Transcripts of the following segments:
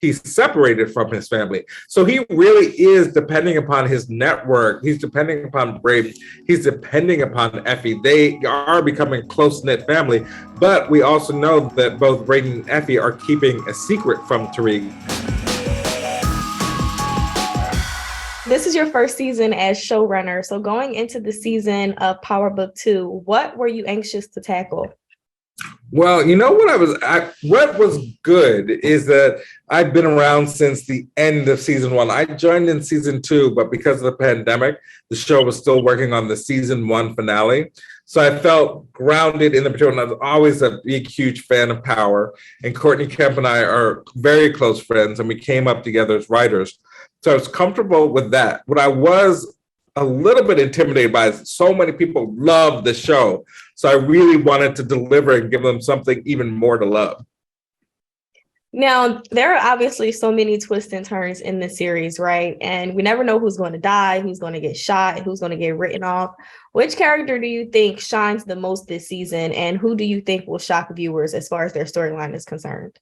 he's separated from his family. So he really is depending upon his network. He's depending upon Brady. He's depending upon Effie. They are becoming close-knit family. But we also know that both Brady and Effie are keeping a secret from Tariq. This is your first season as showrunner. So going into the season of Power Book 2, what were you anxious to tackle? Well, you know what was good is that I've been around since the end of season 1. I joined in season 2, but because of the pandemic, the show was still working on the season 1 finale. So I felt grounded in the material. And I was always a big, huge fan of Power. And Courtney Kemp and I are very close friends, and we came up together as writers. So I was comfortable with that. What I was a little bit intimidated by is so many people love the show. So I really wanted to deliver and give them something even more to love. Now, there are obviously so many twists and turns in the series, right? And we never know who's going to die, who's going to get shot, who's going to get written off. Which character do you think shines the most this season? And who do you think will shock viewers as far as their storyline is concerned?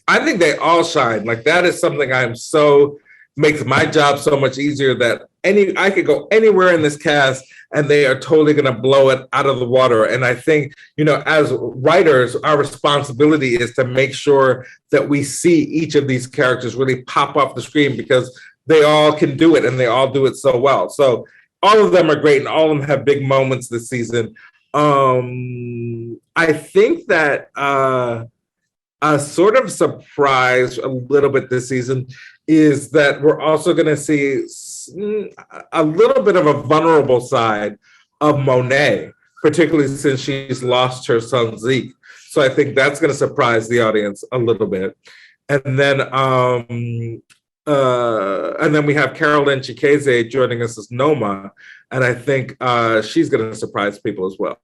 I think they all shine. Like, that is something makes my job so much easier, that I could go anywhere in this cast and they are totally going to blow it out of the water. And I think, as writers, our responsibility is to make sure that we see each of these characters really pop off the screen, because they all can do it and they all do it so well. So all of them are great and all of them have big moments this season. I think that a sort of surprise a little bit this season is that we're also going to see a little bit of a vulnerable side of Monet, particularly since she's lost her son Zeke. So I think that's going to surprise the audience a little bit. And then we have Carolyn Chikeze joining us as Noma, and I think she's going to surprise people as well.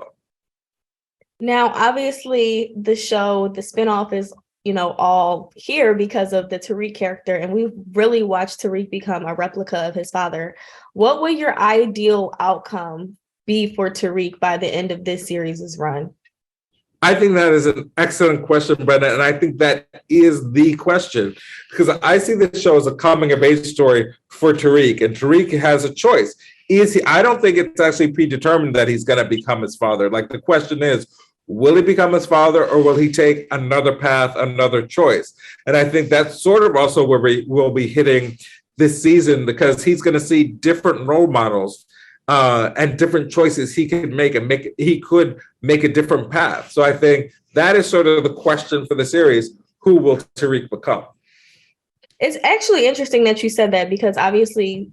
Now, obviously, the show, the spinoff is, all here because of the Tariq character, and we've really watched Tariq become a replica of his father. What would your ideal outcome be for Tariq by the end of this series' run? I think that is an excellent question, Brenda, and I think that is the question, because I see this show as a coming-of-age story for Tariq, and Tariq has a choice. I don't think it's actually predetermined that he's going to become his father. Like, the question is, will he become his father, or will he take another path, another choice? And I think that's sort of also where we will be hitting this season, because he's going to see different role models and different choices he could make, and he could make a different path. So I think that is sort of the question for the series: who will Tariq become? It's actually interesting that you said that, because obviously,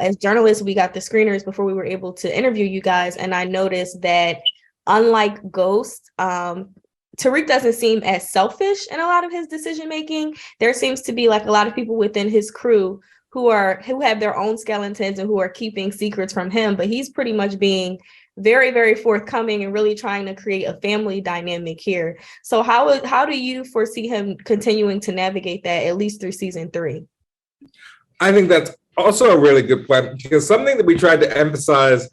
as journalists, we got the screeners before we were able to interview you guys. And I noticed that unlike Ghost, Tariq doesn't seem as selfish in a lot of his decision making. There seems to be like a lot of people within his crew who have their own skeletons and who are keeping secrets from him, but he's pretty much being very, very forthcoming and really trying to create a family dynamic here. So how do you foresee him continuing to navigate that, at least through season 3? I think that's also a really good point, because something that we tried to emphasize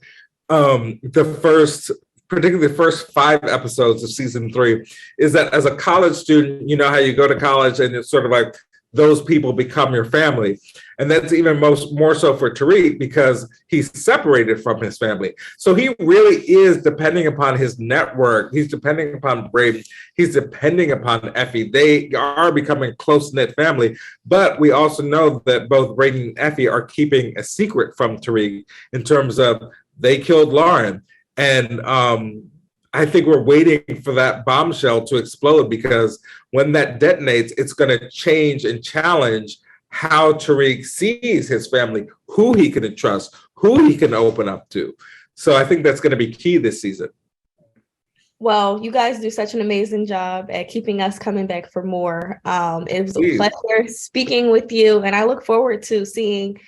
particularly the first 5 episodes of season 3, is that as a college student, how you go to college and it's sort of like those people become your family. And that's even more so for Tariq, because he's separated from his family. So he really is depending upon his network. He's depending upon Brady. He's depending upon Effie. They are becoming close-knit family. But we also know that both Brady and Effie are keeping a secret from Tariq in terms of they killed Lauren. And I think we're waiting for that bombshell to explode, because when that detonates, it's going to change and challenge how Tariq sees his family, who he can trust, who he can open up to. So I think that's going to be key this season. Well, you guys do such an amazing job at keeping us coming back for more. It was a pleasure speaking with you, and I look forward to seeing,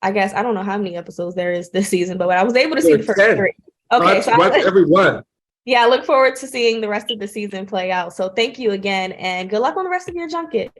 I guess, I don't know how many episodes there is this season, but I was able to see the first 3. Okay, watch everyone. Yeah, I look forward to seeing the rest of the season play out. So thank you again, and good luck on the rest of your junket.